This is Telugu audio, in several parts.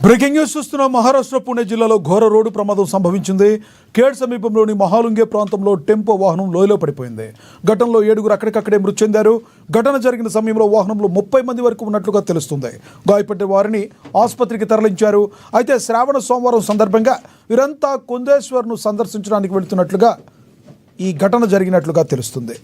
బ్రేకింగ్ న్యూస్ చూస్తున్న మహారాష్ట్ర పుణె జిల్లాలో ఘోర రోడ్డు ప్రమాదం సంభవించింది. ఖేడ్ సమీపంలోని మహాలుంగే ప్రాంతంలో టెంపో వాహనం లోయలో పడిపోయింది. ఘటనలో 7 అక్కడికక్కడే మృతి చెందారు. ఘటన జరిగిన సమయంలో వాహనంలో 30 మంది వరకు ఉన్నట్లుగా తెలుస్తుంది. గాయపడ్డ వారిని ఆసుపత్రికి తరలించారు. అయితే శ్రావణ సోమవారం సందర్భంగా వీరంతా కుందేశ్వర్ను సందర్శించడానికి వెళ్తున్నట్లుగా ఈ ఘటన జరిగినట్లుగా తెలుస్తుంది.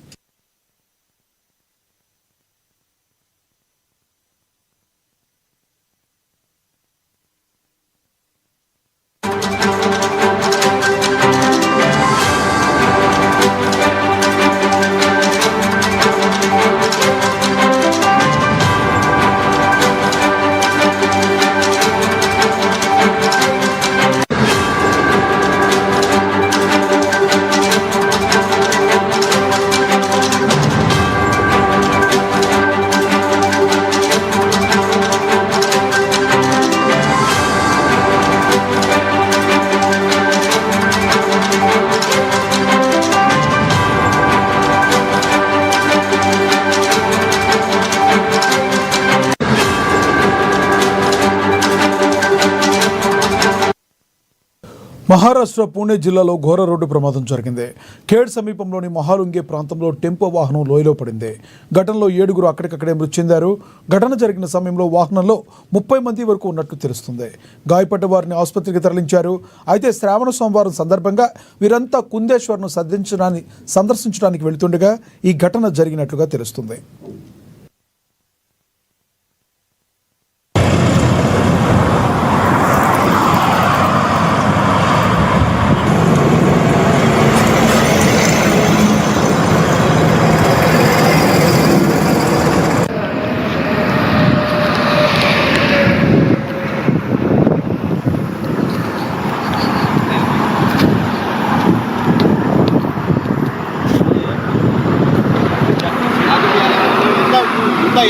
మహారాష్ట్ర పుణె జిల్లాలో ఘోర రోడ్డు ప్రమాదం జరిగింది. ఖేడ్ సమీపంలోని మహాలుంగే ప్రాంతంలో టెంపో వాహనం లోయలో పడింది. ఘటనలో 7 అక్కడికక్కడే మృతి చెందారు. ఘటన జరిగిన సమయంలో వాహనంలో 30 మంది వరకు ఉన్నట్లు తెలుస్తుంది. గాయపడ్డ వారిని ఆసుపత్రికి తరలించారు. అయితే శ్రావణ సోమవారం సందర్భంగా వీరంతా కుందేశ్వర్ను సందర్శించడానికి వెళుతుండగా ఈ ఘటన జరిగినట్లుగా తెలుస్తుంది.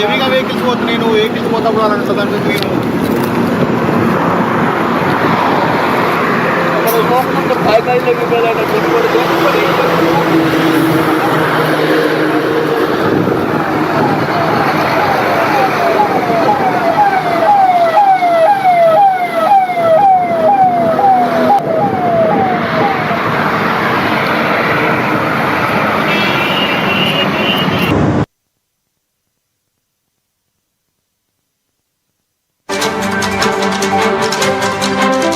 హెవీగా వెహికల్స్ పోతుంది. నేను వెహికల్స్ పోతాప్పుడు అలాంటి సదంటే నేను काय काय